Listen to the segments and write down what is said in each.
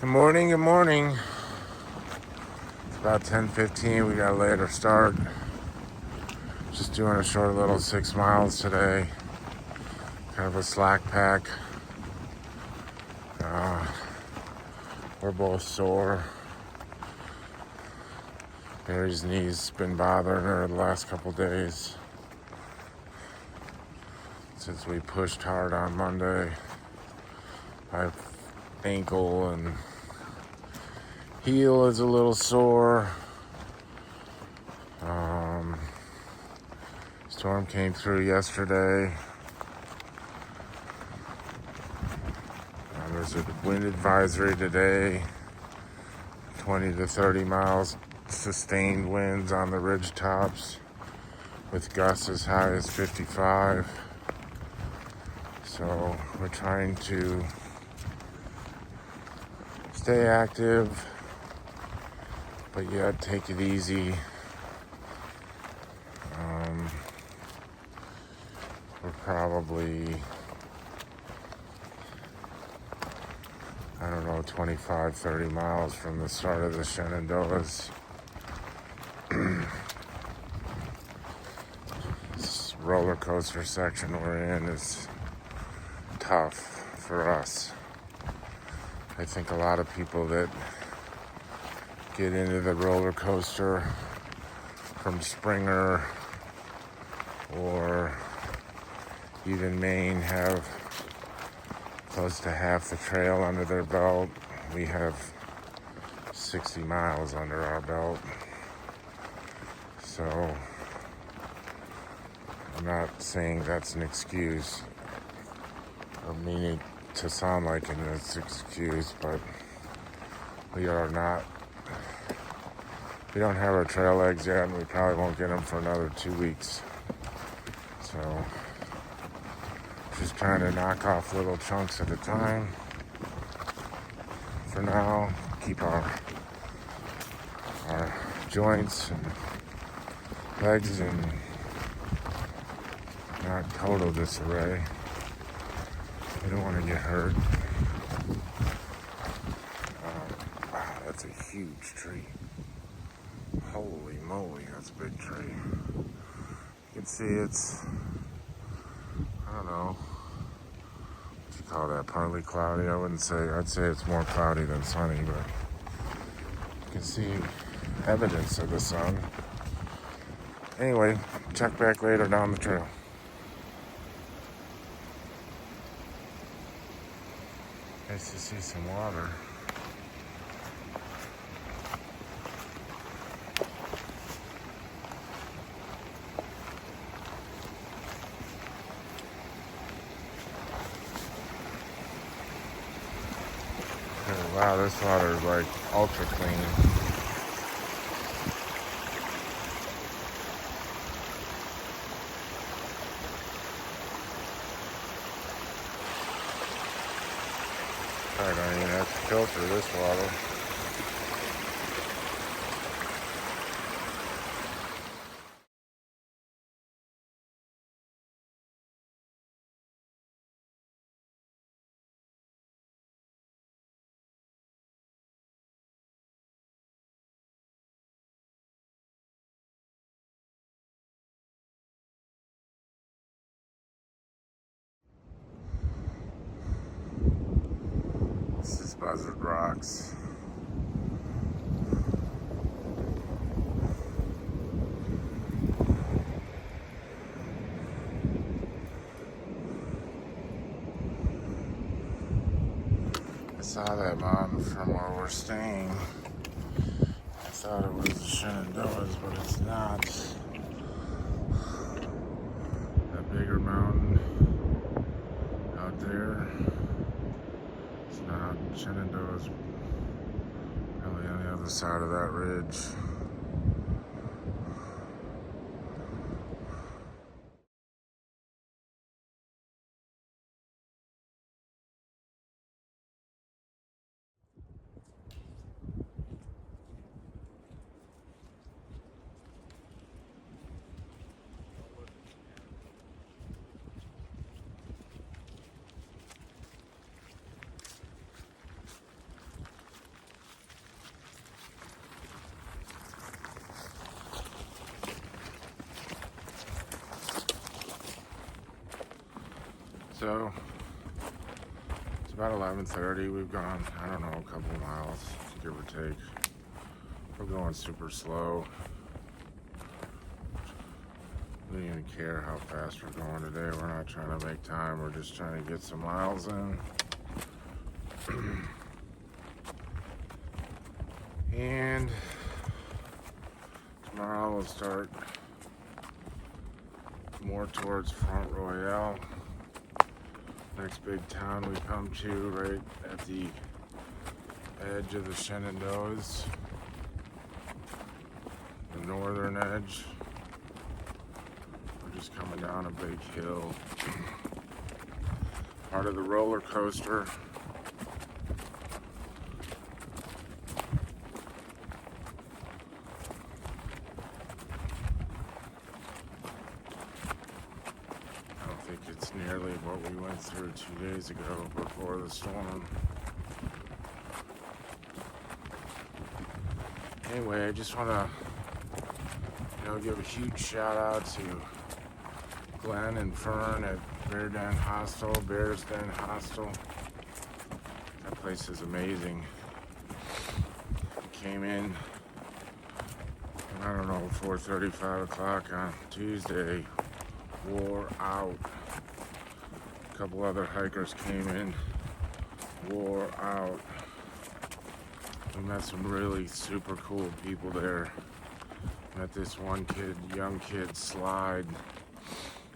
Good morning, good morning. It's about 10:15. We got a later start. Just doing a short little 6 miles today. Kind of a slack pack. We're both sore. Mary's knee's been bothering her the last couple days since we pushed hard on Monday. My ankle and heel is a little sore. Storm came through yesterday. There's a wind advisory today, 20 to 30 miles sustained winds on the ridge tops with gusts as high as 55. So we're trying to stay active, but yet take it easy. We're probably, 25, 30 miles from the start of the Shenandoahs. This roller coaster section we're in is tough for us. I think a lot of people that get into the roller coaster from Springer or even Maine have close to half the trail under their belt. We have 60 miles under our belt. So I'm not saying that's an excuse or meaning to sound like an excuse, but we don't have our trail legs yet, and we probably won't get them for another 2 weeks. So just trying to knock off little chunks at a time for now, keep our joints and legs in not total disarray. We don't want to get hurt. Wow, that's a huge tree. Holy moly, that's a big tree. You can see it's, I don't know, what you call that, partly cloudy? I'd say it's more cloudy than sunny, but you can see evidence of the sun. Anyway, check back later down the trail. Nice to see some water. Wow, this water is like ultra clean. I don't even have to filter this water. This is Buzzard Rocks. I saw that mountain from where we're staying. I thought it was the Shenandoahs, but it's not. That bigger mountain out there. It's not. Shenandoahs probably on the other side of that ridge. So it's about 11:30. We've gone, I don't know, a couple of miles, give or take. We're going super slow. We don't even care how fast we're going today. We're not trying to make time. We're just trying to get some miles in. And tomorrow we'll start more towards Front Royale. Next big town we come to right at the edge of the Shenandoahs, the northern edge. We're just coming down a big hill. Part of the roller coaster. It's nearly what we went through 2 days ago before the storm. Anyway, I just want to, give a huge shout out to Glen and Fern at Bears Den Hostel. Bears Den Hostel. That place is amazing. We came in, I don't know, 4:30, 5 o'clock on Tuesday. Wore out. A couple other hikers came in, wore out. We met some really super cool people there. Met this one kid, young kid, Slide,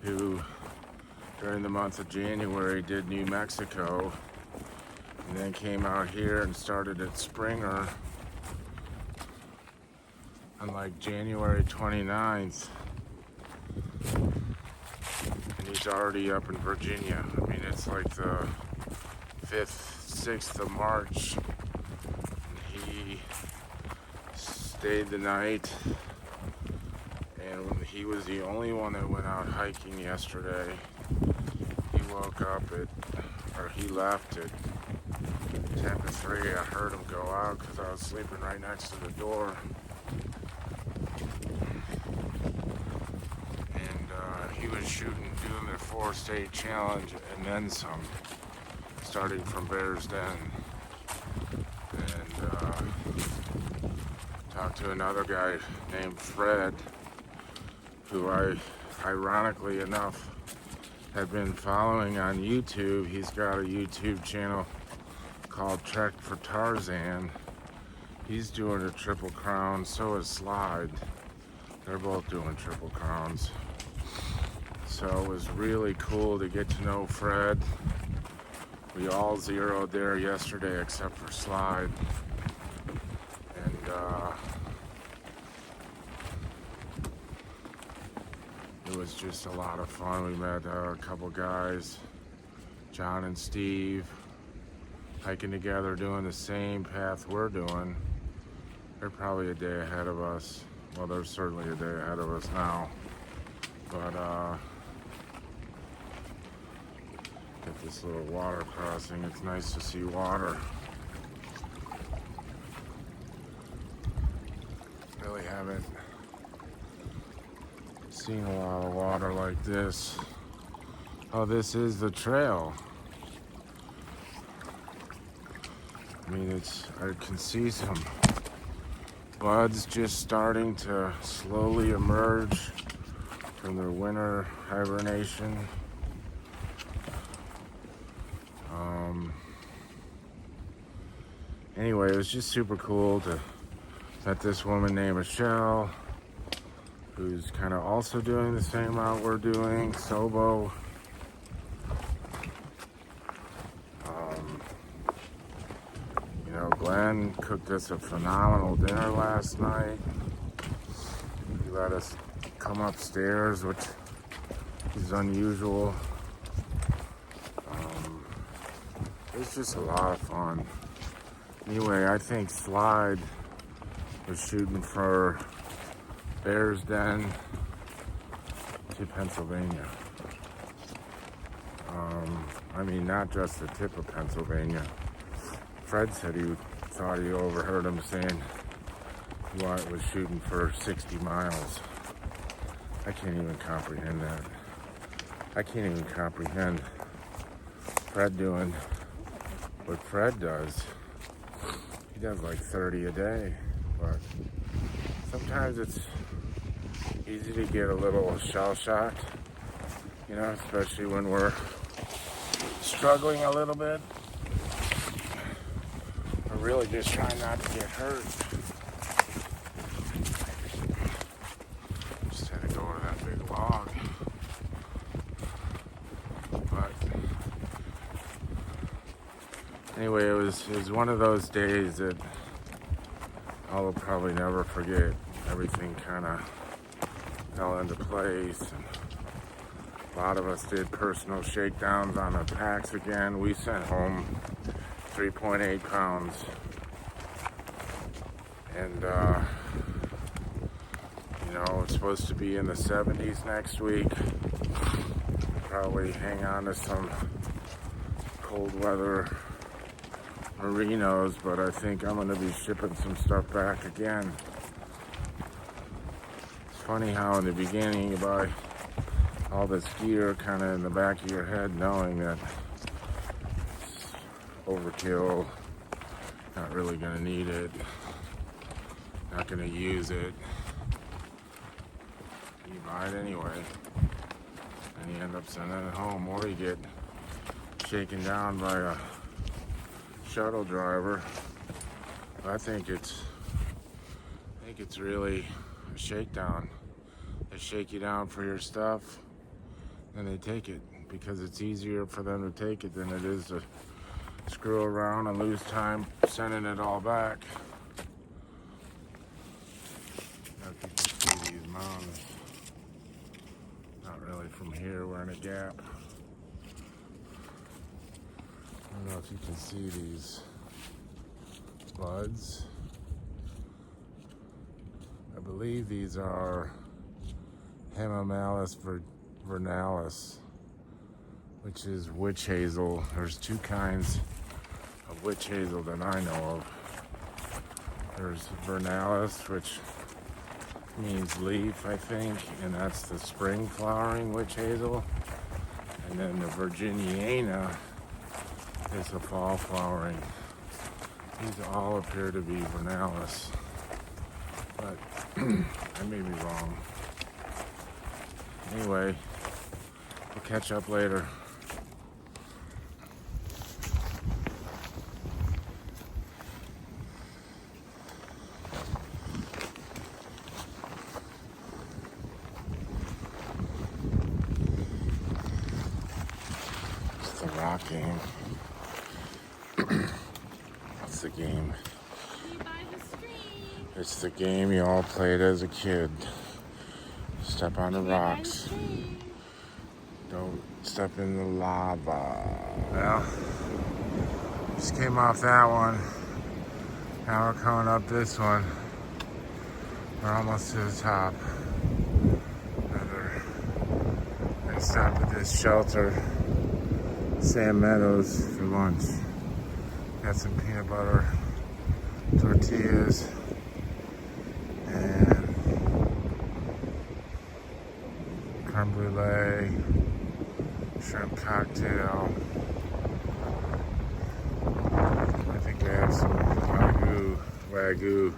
who during the month of January did New Mexico and then came out here and started at Springer on like January 29th. He's already up in Virginia. I mean, it's like the 5th, 6th of March. He stayed the night, and he was the only one that went out hiking yesterday. He woke up he left at 10 to 3. I heard him go out because I was sleeping right next to the door. He was doing the 4-state challenge and then some, starting from Bears Den. And talked to another guy named Fred, who I, ironically enough, had been following on YouTube. He's got a YouTube channel called Trek for Tarzan. He's doing a Triple Crown, so is Slide. They're both doing Triple Crowns. So it was really cool to get to know Fred. We all zeroed there yesterday except for Slide. And it was just a lot of fun. We met a couple guys, John and Steve, hiking together, doing the same path we're doing. They're probably a day ahead of us. Well, they're certainly a day ahead of us now. But get this little water crossing. It's nice to see water. Really haven't seen a lot of water like this. Oh, this is the trail. I mean, I can see some buds just starting to slowly emerge from their winter hibernation. Anyway, it was just super cool to met this woman named Michelle, who's kind of also doing the same route we're doing, Sobo. Glen cooked us a phenomenal dinner last night. He let us come upstairs, which is unusual. It was just a lot of fun. Anyway, I think Slide was shooting for Bears Den to Pennsylvania. I mean, not just the tip of Pennsylvania. Fred said he thought he overheard him saying he was shooting for 60 miles. I can't even comprehend that. I can't even comprehend Fred doing what Fred does. He does like 30 a day, but sometimes it's easy to get a little shell shocked, you know, especially when we're struggling a little bit. We're really just trying not to get hurt. Just had to go over that big log. But anyway, it was one of those days that I'll probably never forget. Everything kind of fell into place. And a lot of us did personal shakedowns on the packs again. We sent home 3.8 pounds. And, you know, it's supposed to be in the 70s next week. Probably hang on to some cold weather merinos, but I think I'm going to be shipping some stuff back again. It's funny how in the beginning you buy all this gear kind of in the back of your head, knowing that it's overkill, not really going to need it, not going to use it. You buy it anyway, and you end up sending it home, or you get shaken down by a shuttle driver. I think it's really a shakedown. They shake you down for your stuff, and they take it, because it's easier for them to take it than it is to screw around and lose time sending it all back. If you can see these mountains, not really from here, we're in a gap. I don't know if you can see these buds. I believe these are Hemamelis vernalis, which is witch hazel. There's two kinds of witch hazel that I know of. There's vernalis, which means leaf, I think, and that's the spring flowering witch hazel. And then the Virginiana is the fall flowering. These all appear to be vernalis, but I may be wrong. Anyway, we'll catch up later. It's the rock game. It's the game. It's the game you all played as a kid. Step on the rocks. Don't step in the lava. Well, just came off that one. Now we're coming up this one. We're almost to the top. We're gonna stop at this shelter, Sam Meadows, for lunch. Got some peanut butter tortillas and creme brulee, shrimp cocktail. I think they have some wagyu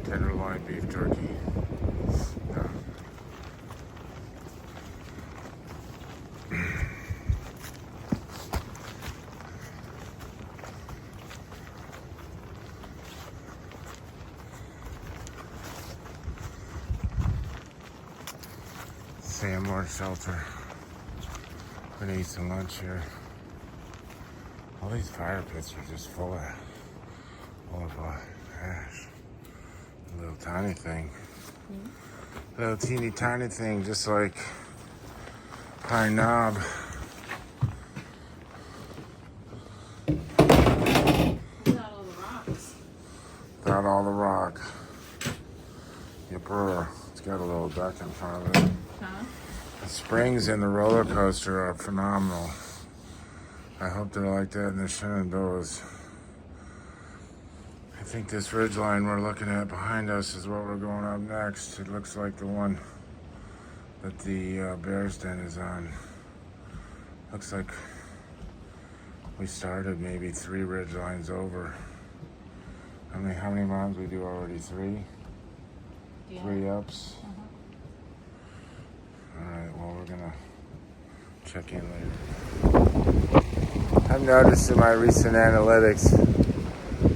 tenderloin beef turkey. Shelter. We're gonna eat some lunch here. All these fire pits are just full of ash. A little tiny thing. Little teeny tiny thing, just like Pine Knob. Without all the rocks. Without all the rock. Yipper. It's got a little deck in front of it. Huh? The springs and the roller coaster are phenomenal. I hope they're like that in the Shenandoahs. I think this ridgeline we're looking at behind us is what we're going up next. It looks like the one that the Bears Den is on. Looks like we started maybe 3 ridge lines over. How many miles we do already? 3? Yeah. 3 ups. Alright, well, we're gonna check in later. I've noticed in my recent analytics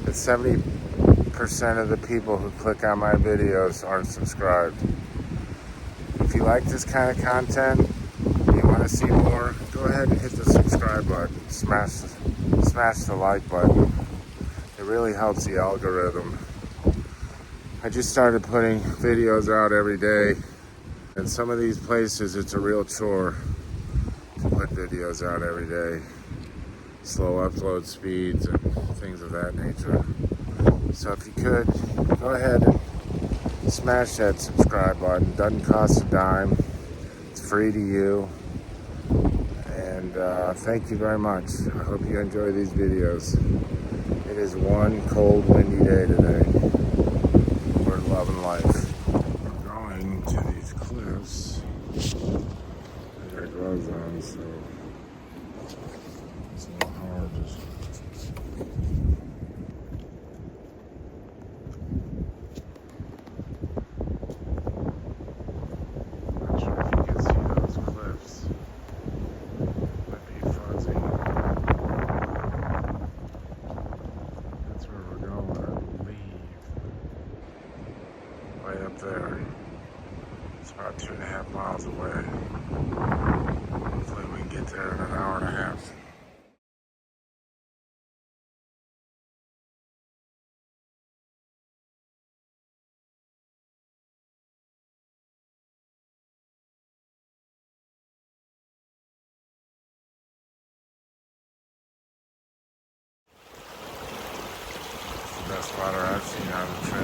that 70% of the people who click on my videos aren't subscribed. If you like this kind of content, you want to see more, go ahead and hit the subscribe button. Smash the like button. It really helps the algorithm. I just started putting videos out every day. In some of these places, it's a real chore to put videos out every day. Slow upload speeds and things of that nature. So if you could, go ahead and smash that subscribe button. Doesn't cost a dime. It's free to you. And thank you very much. I hope you enjoy these videos. It is one cold, windy day today. We're loving life. We're going to these cliffs. I got gloves on, so it's a little hard. Not sure if you can see those cliffs. Might be fuzzy. That's where we're going, I believe. Way up there. It's about 2.5 miles away. Hopefully we can get there in an hour and a half. It's the best water I've seen on the trail.